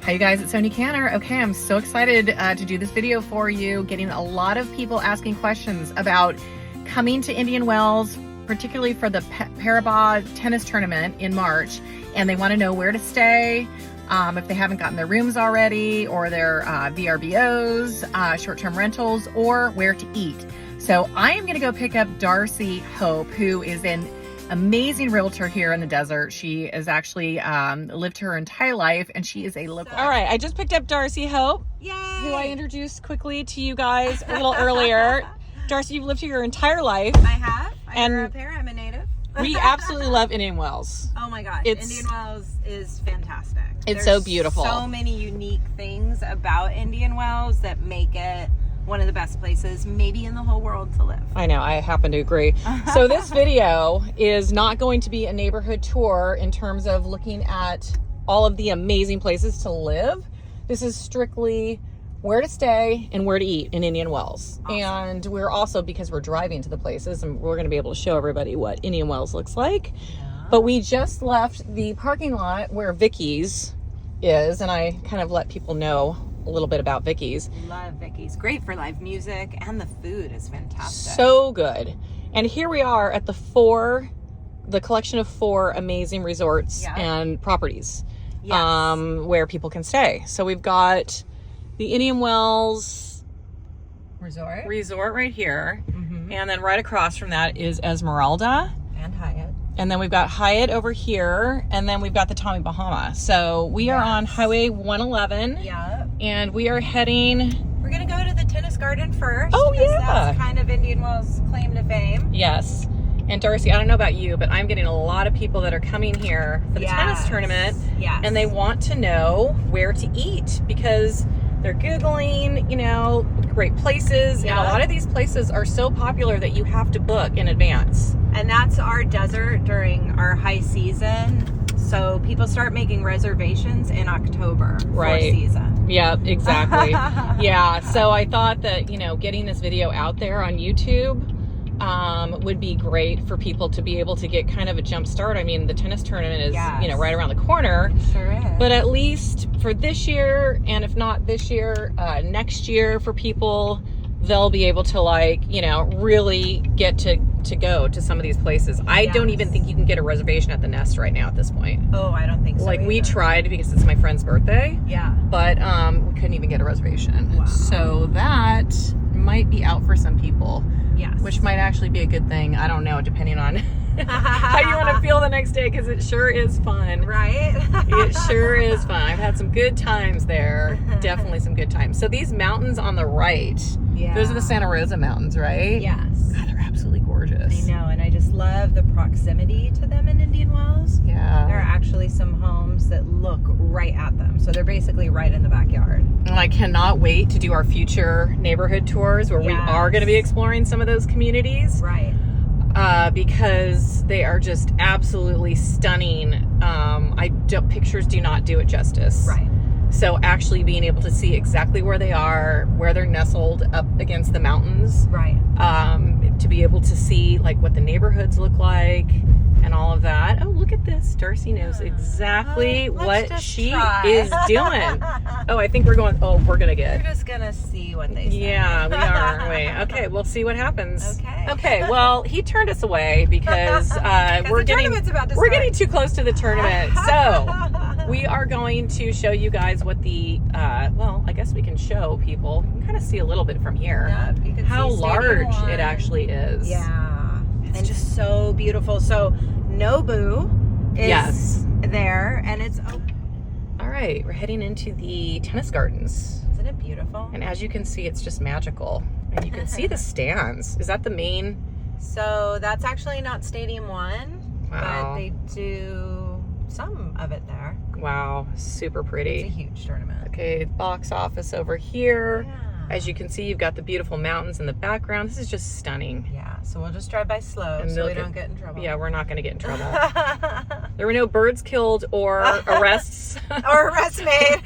Hi you guys, it's Sonia Kanner. Okay, I'm so excited to do this video for you. Getting a lot of people asking questions about coming to Indian Wells, particularly for the Paribas tennis tournament in March. And they want to know where to stay, if they haven't gotten their rooms already, or their VRBOs, short-term rentals, or where to eat. So I am going to go pick up Darci Hope, who is an amazing realtor here in the desert. She has actually lived her entire life, and she is a local. All right, I just picked up Darci Hope, Yay! who I introduced quickly to you guys a little earlier. Darci, you've lived here your entire life. I have. I grew up here. I'm a native. We absolutely love Indian Wells. Oh my gosh, Indian Wells is fantastic. It's There's so beautiful. So many unique things about Indian Wells that make it one of the best places maybe in the whole world to live. I know, I happen to agree. So this video is not going to be a neighborhood tour in terms of looking at all of the amazing places to live. This is strictly where to stay and where to eat in Indian Wells. Awesome. And we're also, because we're driving to the places, and we're going to be able to show everybody what Indian Wells looks like. Yeah. But we just left the parking lot where Vicky's is, and I kind of let people know a little bit about Vicky's. Love Vicky's. Great for live music, and the food is fantastic. So good. And here we are at the collection of 4 amazing resorts and properties where people can stay. So we've got the Indian Wells Resort right here. Mm-hmm. And then right across from that is Esmeralda. And Hyatt. And then we've got Hyatt over here, and then we've got the Tommy Bahama. So we are on Highway 111. Yeah. And we are heading... We're going to go to the tennis garden first. Oh, yeah. That's kind of Indian Wells' claim to fame. Yes. And Darci, I don't know about you, but I'm getting a lot of people that are coming here for the tennis tournament. Yes. And they want to know where to eat because they're Googling, you know, great places. Yeah. And a lot of these places are so popular that you have to book in advance. And that's our desert during our high season. So people start making reservations in October for season. Yeah, exactly. Yeah. So I thought that, you know, getting this video out there on YouTube would be great for people to be able to get kind of a jump start. I mean, the tennis tournament is, you know, right around the corner. It sure is. But at least for this year, and if not this year, next year for people, they'll be able to, like, you know, really get to go to some of these places. I don't even think you can get a reservation at the Nest right now at this point. Oh, I don't think so. Like, either. we tried because it's my friend's birthday. Yeah. But we couldn't even get a reservation. Wow. So that might be out for some people. Yes. Which might actually be a good thing. I don't know, depending on how you want to feel the next day, because it sure is fun. Right? It sure is fun. I've had some good times there. Definitely some good times. So these mountains on the right, those are the Santa Rosa Mountains, right? Yes. God, they're absolutely gorgeous. I know, and I just love the proximity to them in Indian Wells. Yeah. There are actually some homes that look right at them. So they're basically right in the backyard. And I cannot wait to do our future neighborhood tours where we are going to be exploring some of those communities. Right. Because they are just absolutely stunning. Pictures do not do it justice. Right. So actually being able to see exactly where they are, where they're nestled up against the mountains. Right. To be able to see like what the neighborhoods look like and all of that. Oh, look at this. Darci knows exactly what she is doing. Oh, I think we're going to get. We're just going to see what they say. Yeah, we are, aren't we? Okay, we'll see what happens. Okay. Okay, well, he turned us away because we're getting too close to the tournament. So we are going to show you guys what the, well, I guess we can show people. You can kind of see a little bit from here. Yep, you can how see large it actually is. Yeah. It's just so beautiful. So Nobu is there, and it's open. All right, we're heading into the tennis gardens. Isn't it beautiful? And as you can see, it's just magical. And you can see the stands. Is that the main? So that's actually not Stadium 1, wow. But they do some of it there. Wow, super pretty. It's a huge tournament. Okay, box office over here. Yeah. As you can see, you've got the beautiful mountains in the background. This is just stunning. Yeah, so we'll just drive by slow so we don't get in trouble. Yeah, we're not going to get in trouble. There were no birds killed or arrests. Or arrests made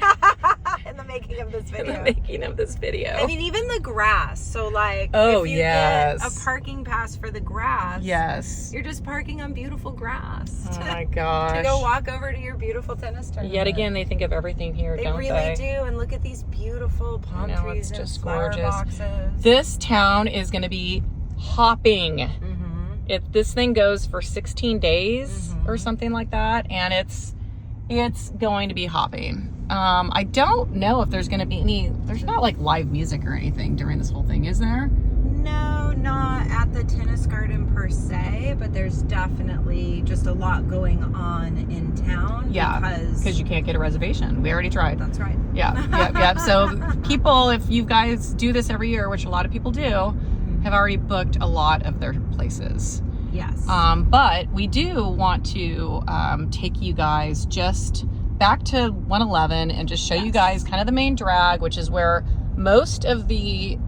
in the making of this video. The making of this video. I mean, even the grass. So like, oh, if you yes. get a parking pass for the grass, yes, you're just parking on beautiful grass. Oh my gosh. To go walk over to your beautiful tennis tournament. Yet again, they think of everything here, don't they? They really do. And look at these beautiful palm trees it's just and flower gorgeous. boxes. This town is going to be hopping. Mm-hmm. This thing goes for 16 days or something like that, and it's going to be hopping. I don't know if there's going to be there's not like live music or anything during this whole thing, is there? No, not at the tennis garden per se, but there's definitely just a lot going on in town. Yeah, because you can't get a reservation. We already tried. That's right. Yeah, yep. So people, if you guys do this every year, which a lot of people do, have already booked a lot of their places. Yes. But we do want to take you guys just back to 111 and just show you guys kind of the main drag, which is where most of the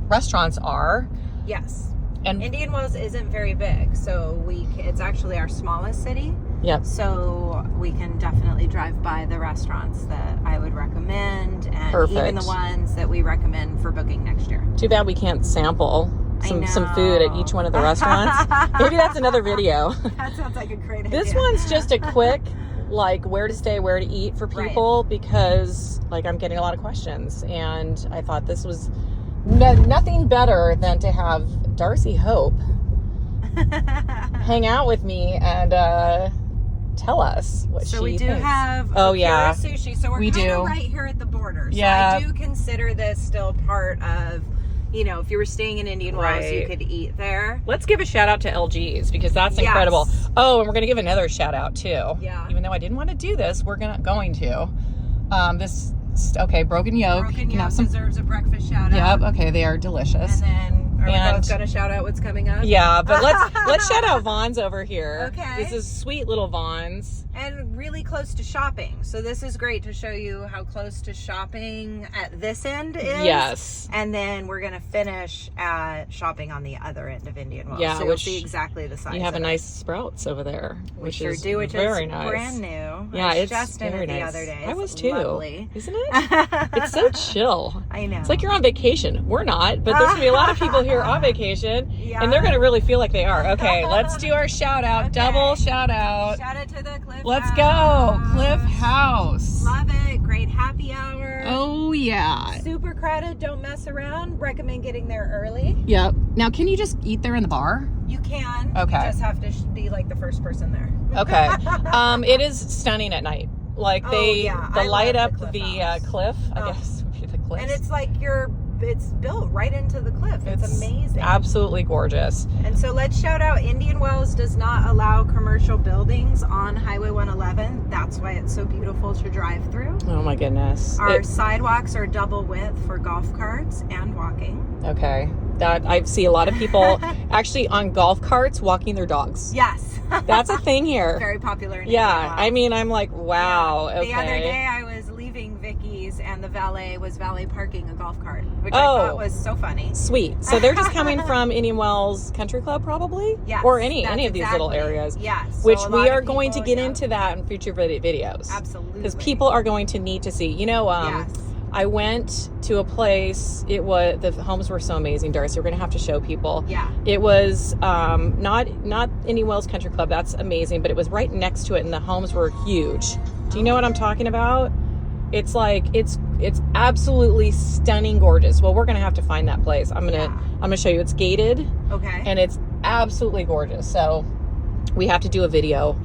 restaurants are. Yes. And Indian Wells isn't very big, so it's actually our smallest city. Yep. So we can definitely drive by the restaurants that I would recommend, and even the ones that we recommend for booking next year. Too bad we can't sample some food at each one of the restaurants. Maybe that's another video. That sounds like a great idea. This one's just a quick, like, where to stay, where to eat for people, because like I'm getting a lot of questions, and I thought this was nothing better than to have Darci Hope hang out with me and tell us what she thinks. So we do have sushi. So we're kind of right here at the border. So I do consider this still part of, if you were staying in Indian Wells, you could eat there. Let's give a shout out to LG's because that's incredible. Oh, and we're going to give another shout out too. Yeah. Even though I didn't want to do this, we're going to. Broken Yolk. Broken Yolk deserves a breakfast shout out. Yep. Okay, they are delicious. And then are we both going to shout out what's coming up? Yeah, but let's shout out Vaughn's over here. Okay. This is sweet little Vaughn's. And really close to shopping. So this is great to show you how close to shopping at this end is. Yes. And then we're going to finish at shopping on the other end of Indian Wells. Yeah, so you'll see exactly the size. You have a nice Sprouts over there. We sure do, which very is nice. Brand new. Yeah, it's just in very it the nice. other day. I was too. Lovely. Isn't it? It's so chill. I know. It's like you're on vacation. We're not, but there's going to be a lot of people here on vacation, and they're going to really feel like they are. Okay, let's do our shout out. Okay. Double shout out. Shout out to the Cliff Let's House. go. Cliff House. Love it. Great happy hour. Oh, yeah. Super crowded. Don't mess around. Recommend getting there early. Yep. Now, can you just eat there in the bar? You can. Okay. You just have to be like the first person there. Okay. It is stunning at night. Like they light up the cliff. I guess would be the cliff. And it's like it's built right into the cliff. It's amazing. Absolutely gorgeous. And so let's shout out Indian Wells does not allow commercial buildings on Highway 111. That's why it's so beautiful to drive through. Oh my goodness. Our sidewalks are double width for golf carts and walking. Okay. That I see a lot of people actually on golf carts walking their dogs. Yes. That's a thing here. Very popular in Indian I mean, I'm like, wow. Yeah. Okay. The other day I was leaving Vicky's and the valet was valet parking a golf cart, which I thought was so funny. Sweet. So they're just coming from Indian Wells Country Club probably? Yes. Or any of these little areas. Yes. Which we are going to get into that in future videos. Absolutely. Because people are going to need to see. Yes. I went to a place, the homes were so amazing, Darci. We're going to have to show people. Yeah. It was not Indian Wells Country Club. That's amazing. But it was right next to it and the homes were huge. Do you know what I'm talking about? It's like, it's absolutely stunning gorgeous. Well, we're going to have to find that place. I'm going to show you. It's gated. Okay. And it's absolutely gorgeous. So we have to do a video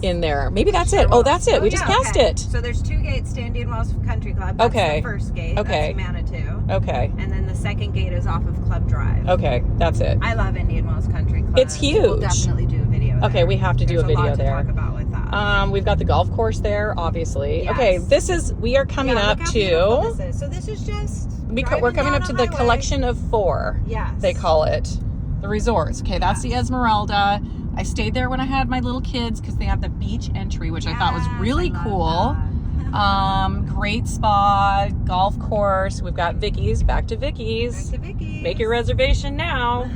in there. Maybe that's it. Oh, that's it. We just passed it. So there's 2 gates to Indian Wells Country Club. That's the first gate. Okay. That's Manitou. Okay. And then the second gate is off of Club Drive. Okay. That's it. I love Indian Wells Country Club. It's huge. We'll definitely do a video there. Okay, we have to do a video there. There's a lot to talk about with that. We've got the golf course there, obviously. Yes. Okay, we are coming up to... This is. So this is just... We're coming up to the collection of 4. Yes. They call it. The resorts. Okay, that's the Esmeralda. I stayed there when I had my little kids because they have the beach entry, which I thought was really cool. Great spa, golf course. We've got Vicky's. Back to Vicky's. Make your reservation now.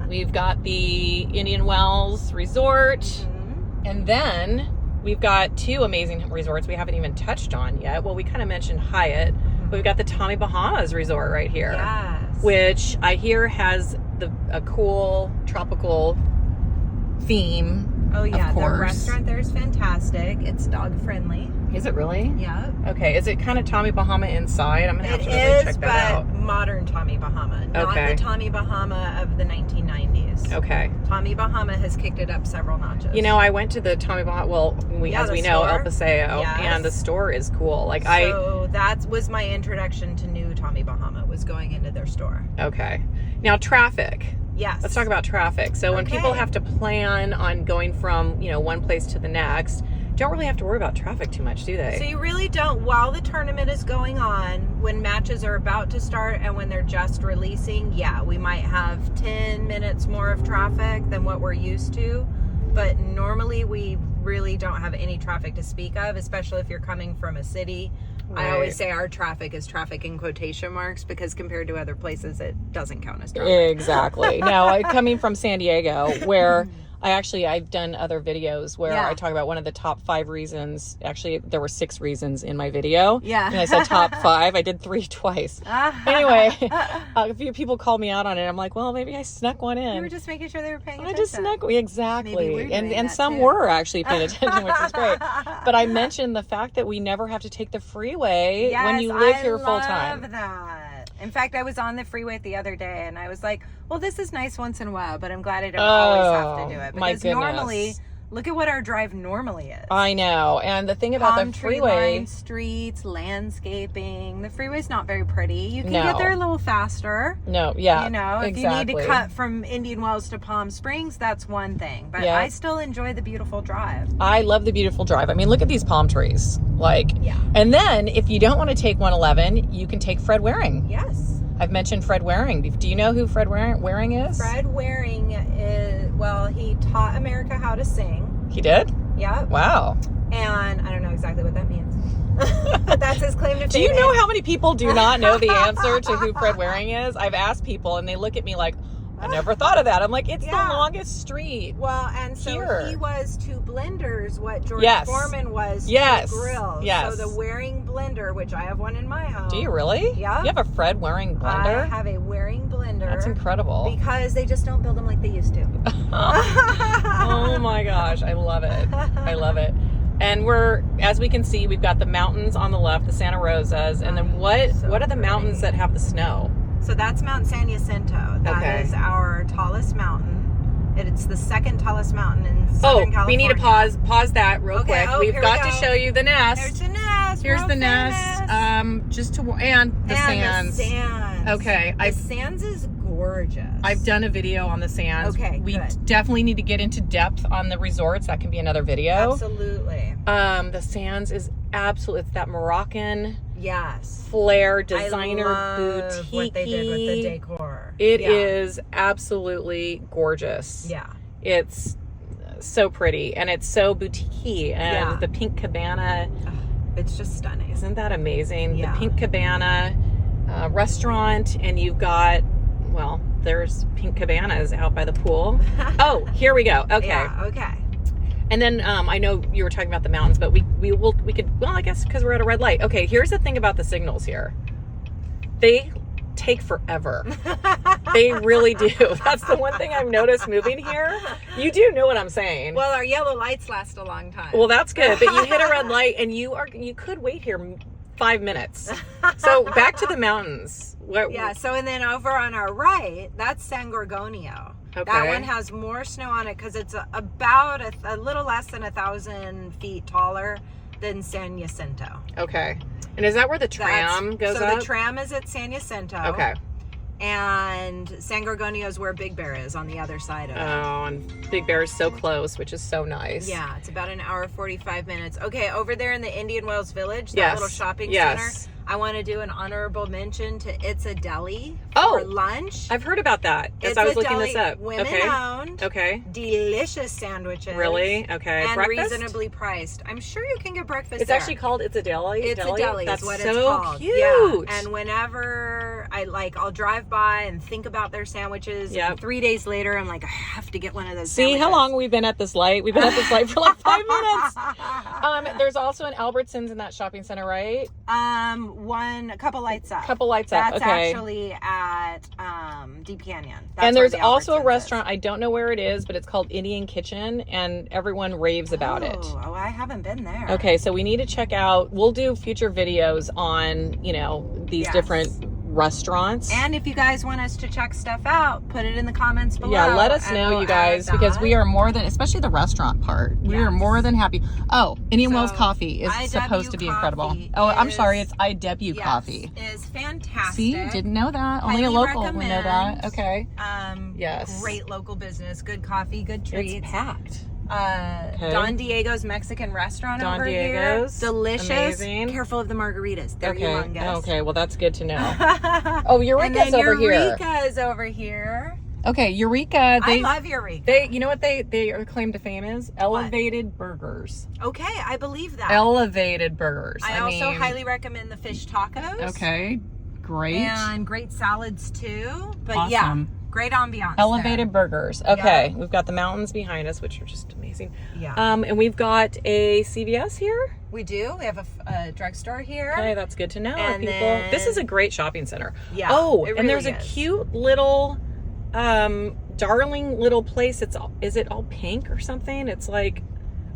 We've got the Indian Wells Resort. And then we've got 2 amazing resorts we haven't even touched on yet. Well, we kind of mentioned Hyatt. We've got the Tommy Bahamas resort right here. Yes. Which I hear has a cool tropical theme. Oh yeah, of course. The restaurant there is fantastic. It's dog friendly. Is it really? Yeah. Okay. Is it kind of Tommy Bahama inside? I'm gonna have to really check that out. Modern Tommy Bahama, not the Tommy Bahama of the 1990s. Okay. Tommy Bahama has kicked it up several notches. You know, I went to the Tommy Bahama. Well, as we know, El Paseo, and the store is cool. Like so that was my introduction to new Tommy Bahama, was going into their store. Okay. Now traffic. Yes. Let's talk about traffic. So when people have to plan on going from, one place to the next, don't really have to worry about traffic too much, do they? So you really don't. While the tournament is going on, when matches are about to start and when they're just releasing, we might have 10 minutes more of traffic than what we're used to. But normally we really don't have any traffic to speak of, especially if you're coming from a city. Right. I always say our traffic is traffic in quotation marks, because compared to other places, it doesn't count as traffic. Exactly. Now, coming from San Diego, where I've done other videos where I talk about one of the top 5 reasons. Actually, there were 6 reasons in my video. Yeah. And I said top 5. I did 3 twice. Anyway, a few people called me out on it. I'm like, well, maybe I snuck one in. You were just making sure they were paying attention. I just snuck, exactly. And some were actually paying attention, which is great. But I mentioned the fact that we never have to take the freeway when you live here full time. I love that. In fact, I was on the freeway the other day and I was like, well, this is nice once in a while, but I'm glad I don't always have to do it. Because normally, look at what our drive normally is. I know. And the thing about the freeway, lined streets, landscaping. The freeway's not very pretty. You can get there a little faster. No, yeah. If you need to cut from Indian Wells to Palm Springs, that's one thing. But I still enjoy the beautiful drive. I love the beautiful drive. I mean, look at these palm trees. And then if you don't want to take 111, you can take Fred Waring. Yes. I've mentioned Fred Waring. Do you know who Fred Waring is? Fred Waring is, he taught America how to sing. He did? Yeah. Wow. And I don't know exactly what that means. But that's his claim to fame. Do you know how many people do not know the answer to who Fred Waring is? I've asked people and they look at me like, I never thought of that. I'm like, it's the longest street. Well, and so he was to blenders what George Foreman was to grills. Yes. So the Waring blender, which I have one in my home. Do you really? Yeah. You have a Fred Waring blender? I have a Waring blender. That's incredible. Because they just don't build them like they used to. Oh my gosh, I love it. I love it. And as we can see, we've got the mountains on the left, the Santa Rosas, and then what are the mountains that have the snow? So that's Mount San Jacinto. That is our tallest mountain. It's the second tallest mountain in Southern California. We need to pause that real quick. We've got to show you the nest. There's the nest. Here's the nest. And the sands. The sands. Okay. The sands is gorgeous. I've done a video on the sands. Okay, we definitely need to get into depth on the resorts. That can be another video. Absolutely. The sands is absolutely, it's that Moroccan flair designer boutique. What they did with the decor. It is absolutely gorgeous. Yeah. It's so pretty and it's so boutique-y, and the pink cabana. It's just stunning. Isn't that amazing? Yeah. The pink cabana restaurant, and you've got, there's pink cabanas out by the pool. Oh, here we go. Okay. Yeah, okay. And then I know you were talking about the mountains, but we could, I guess because we're at a red light. Okay, here's the thing about the signals here. They take forever. They really do. That's the one thing I've noticed moving here. You do know what I'm saying. Well, our yellow lights last a long time. Well, that's good. But you hit a red light and you could wait here 5 minutes. So back to the mountains. So and then over on our right, that's San Gorgonio. Okay. That one has more snow on it because it's about a little less than 1,000 feet taller than San Jacinto. Okay. And is that where the tram goes up? So the tram is at San Jacinto. Okay. And San Gorgonio is where Big Bear is on the other side of it. Oh, and Big Bear is so close, which is so nice. Yeah, it's about an hour 45 minutes. Okay, over there in the Indian Wells Village, that little shopping center. I want to do an honorable mention to It's a Deli Oh, for lunch. I've heard about that as It's I was a looking deli, this up. women Okay. owned. Okay. Delicious sandwiches. Really? Okay. And Breakfast? reasonably priced. I'm sure you can get breakfast It's there. actually called It's a Deli? It's a Deli That's is what so it's called. cute. Yeah. And whenever I'll drive by and think about their sandwiches. Yep. And 3 days later, I'm like, I have to get one of those See sandwiches. how long we've been at this light? We've been at this light for like 5 minutes. There's also an Albertsons in that shopping center, right? A couple lights up. Couple lights up. That's Okay. actually at Deep Canyon. That's And where there's the also a Albertsons restaurant. I don't know where it is, but it's called Indian Kitchen, and everyone raves about it. Oh, I haven't been there. Okay, so we need to check out. We'll do future videos on, these Yes. different restaurants. And if you guys want us to check stuff out, put it in the comments below. Yeah, let us and know, we'll you guys, add because that. we are more than, especially the restaurant part. We are Yes. more than happy. Oh, Indian So, Wells Coffee is IW supposed to be incredible. Coffee Oh, I'm is- sorry, it's IW Yes, Coffee. is fantastic. See, didn't know that. Only a Highly local would know that. recommend. Okay. Yes. Great local business, good coffee, good treats. It's packed. Okay. Don Diego's Mexican restaurant Don over Diego's. here. Delicious. Amazing. Careful of the margaritas. They're Okay. humongous. Okay, well that's good to know. Oh, Eureka's and then over here. Eureka's over here. Okay, Eureka. I love Eureka. They, you know what they claim to fame is? Elevated burgers. Okay, I believe that. Elevated burgers. I also mean, highly recommend the fish tacos. Okay, great. And great salads too. But Awesome. yeah, great ambiance. Elevated burgers. Okay, Yeah. we've got the mountains behind us, which are just amazing. Yeah. And we've got a CVS here. We do. We have a drugstore here. Okay, that's good to know. And People, then- this is a great shopping center. Yeah. Oh, it and really there's a is. cute little, darling little place. Is it all pink or something? It's like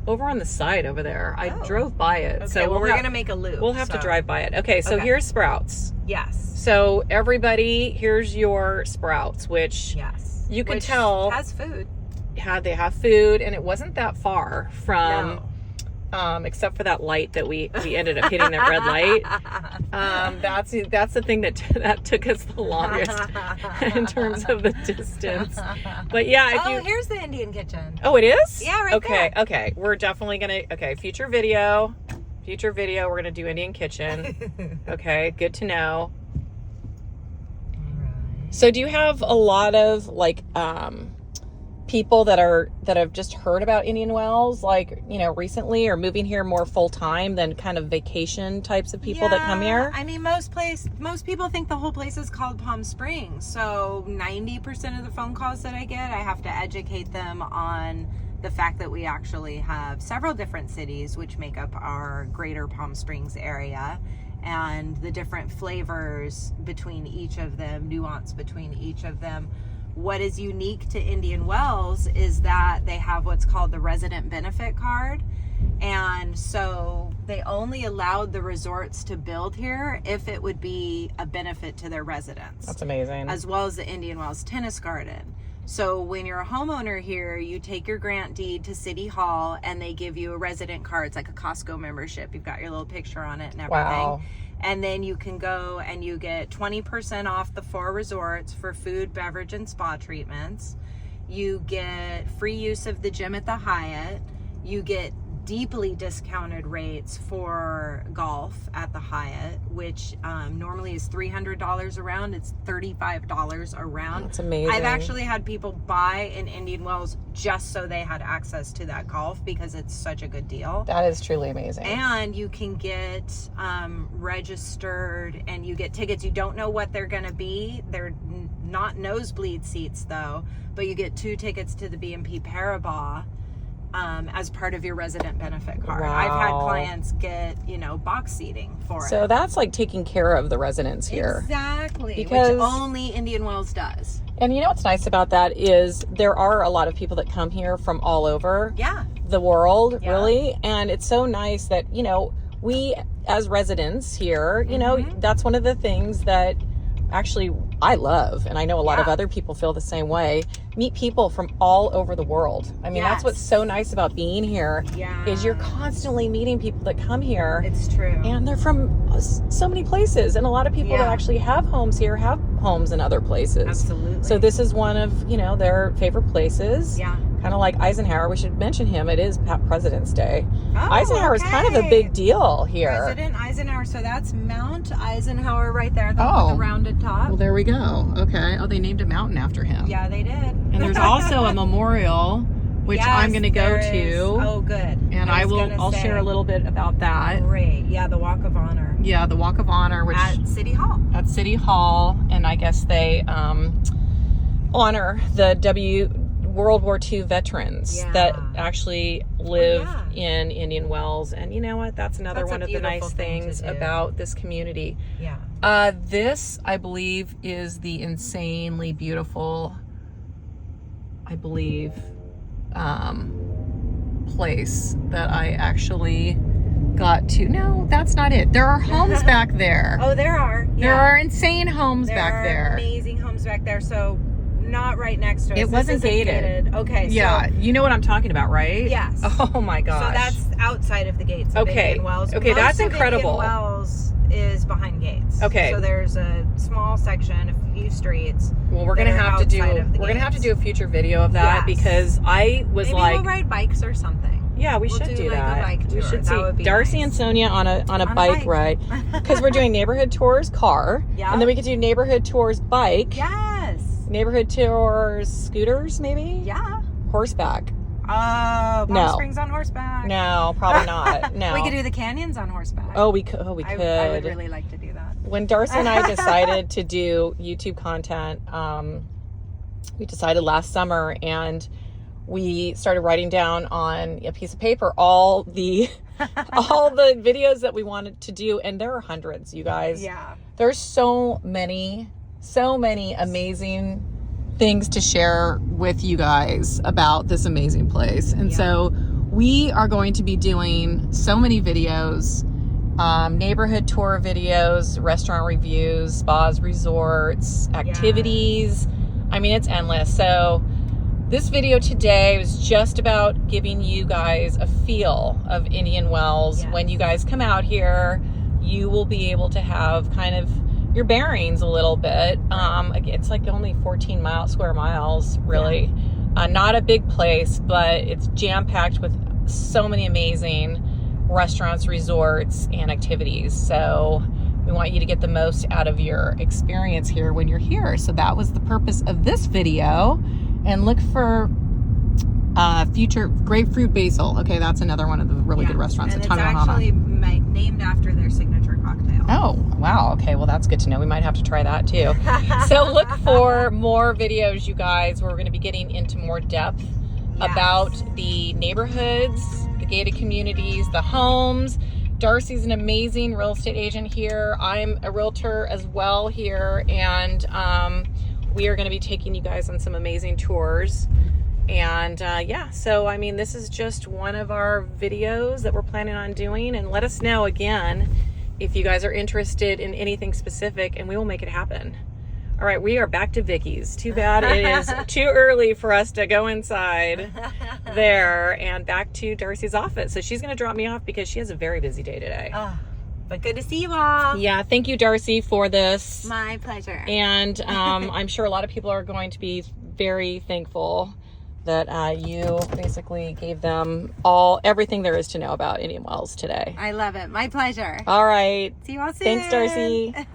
over on the side over there. I Oh. drove by it. Okay, So well, we're have- going to make a loop. We'll have to so- drive by it. Okay, so Okay. here's Sprouts. Yes. So everybody, here's your Sprouts, which Yes. you can Which tell has food. they have food, and it wasn't that far from, No. except for that light that we ended up hitting, that red light. That's the thing that took us the longest in terms of the distance. But yeah, if you. Here's the Indian kitchen. Oh, it is? Yeah, right okay, there. Okay. We're definitely gonna. Okay, future video. We're gonna do Indian kitchen. Okay, good to know. So, do you have a lot of people that have just heard about Indian Wells, recently, or moving here more full time than kind of vacation types of people that come here? I mean, most people think the whole place is called Palm Springs. So 90% of the phone calls that I get, I have to educate them on the fact that we actually have several different cities which make up our greater Palm Springs area, and the different flavors between each of them, nuance between each of them. What is unique to Indian Wells is that they have what's called the resident benefit card. And so they only allowed the resorts to build here if it would be a benefit to their residents. That's amazing. As well as the Indian Wells Tennis Garden. So when you're a homeowner here, you take your grant deed to City Hall and they give you a resident card. It's like a Costco membership. You've got your little picture on it and everything. Wow. And then you can go and you get 20% off the 4 resorts for food, beverage, and spa treatments. You get free use of the gym at the Hyatt. You get deeply discounted rates for golf at the Hyatt, which normally is $300 a round. It's $35 a round. That's amazing. I've actually had people buy in Indian Wells just so they had access to that golf because it's such a good deal. That is truly amazing. And you can get registered and you get tickets. You don't know what they're going to be. They're not nosebleed seats though, but you get 2 tickets to the BNP Paribas as part of your resident benefit card. Wow. I've had clients get, box seating for it. So that's like taking care of the residents here. Exactly. Because- which only Indian Wells does. And you know what's nice about that is there are a lot of people that come here from all over Yeah. the world, Yeah. really. And it's so nice that, we as residents here, that's one of the things that actually I love. And I know a lot of Yeah. other people feel the same way. Meet people from all over the world. I mean, that's Yes. what's so nice about being here Yeah. is you're constantly meeting people that come here. It's true. And they're from so many places. And a lot of people that Yeah. actually have homes here have homes in other places. Absolutely. So this is one of, their favorite places. Yeah. Kind of like Eisenhower. We should mention him. It is President's Day. Oh, Eisenhower is kind of a big deal here. President Eisenhower. So that's Mount Eisenhower right there. The one with the rounded top. Well, there we go. Okay. Oh, they named a mountain after him. Yeah, they did. And there's also a memorial, which I'm going to go to. Oh, good. And I'll share a little bit about that. Great. Yeah, the Walk of Honor. Yeah, the Walk of Honor, which at City Hall. At City Hall, and I guess they honor the World War II veterans that actually live in Indian Wells. And you know what? That's one of the nice things about this community. Yeah. This, I believe, is the insanely beautiful, place that I actually got to. No, that's not it. There are homes back there. Oh, there are. Yeah. There are insane homes back there. Amazing homes back there. So not right next to us. It wasn't gated. Okay. Yeah, so, you know what I'm talking about, right? Yes. Oh my gosh. So that's outside of the gates. Of Indian Wells. Okay, that's incredible. Indian Wells is behind gates. Okay. So there's a small section, a few streets. Well, we're gonna have to do a future video of that because I was maybe we'll ride bikes or something. Yeah, we should do that. A bike tour. We should see Darci and Sonia on a bike ride because we're doing neighborhood tours car, and then we could do neighborhood tours bike. Yes. Neighborhood tours scooters, maybe. Yeah. Horseback. Palm Springs on horseback. No, probably not. No. We could do the canyons on horseback. Oh, we could. I would really like to do that. When Darci and I decided to do YouTube content, we decided last summer, and we started writing down on a piece of paper all the videos that we wanted to do, and there are hundreds, you guys. Yeah. There's so many amazing things to share with you guys about this amazing place. And so we are going to be doing so many videos, neighborhood tour videos, restaurant reviews, spas, resorts, activities. I mean, it's endless. So this video today was just about giving you guys a feel of Indian Wells. When you guys come out here, you will be able to have kind of your bearings a little bit. It's like only 14 square miles, really. Not a big place, but it's jam-packed with so many amazing restaurants, resorts, and activities. So we want you to get the most out of your experience here when you're here. So that was the purpose of this video. And look for future grapefruit basil. Okay, that's another one of the really good restaurants. And it's actually named after their signature cocktail. Oh, wow. Okay, well, that's good to know. We might have to try that too. So look for more videos, you guys, where we're going to be getting into more depth about the neighborhoods, the gated communities, the homes. Darci's an amazing real estate agent here. I'm a realtor as well here, and we are going to be taking you guys on some amazing tours. And so I mean, this is just one of our videos that we're planning on doing, and let us know again if you guys are interested in anything specific, and we will make it happen. All right, we are back to Vicky's. Too bad it is too early for us to go inside there, and back to Darci's office. So she's going to drop me off because she has a very busy day today. But good to see you all. Yeah, thank you, Darci, for this. My pleasure. And I'm sure a lot of people are going to be very thankful that you basically gave them everything there is to know about Indian Wells today. I love it. My pleasure. All right. See you all soon. Thanks, Darci.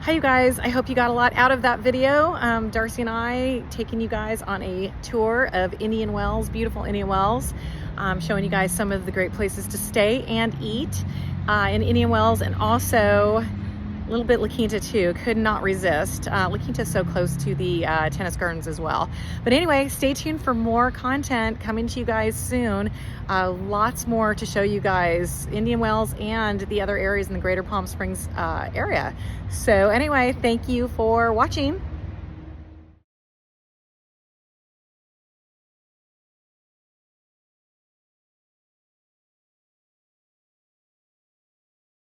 Hi, you guys. I hope you got a lot out of that video. Darci and I taking you guys on a tour of Indian Wells, beautiful Indian Wells, showing you guys some of the great places to stay and eat in Indian Wells, and also a little bit La Quinta too. Could not resist. La Quinta is so close to the tennis gardens as well. But anyway, stay tuned for more content coming to you guys soon. Lots more to show you guys Indian Wells and the other areas in the Greater Palm Springs area. So anyway, thank you for watching.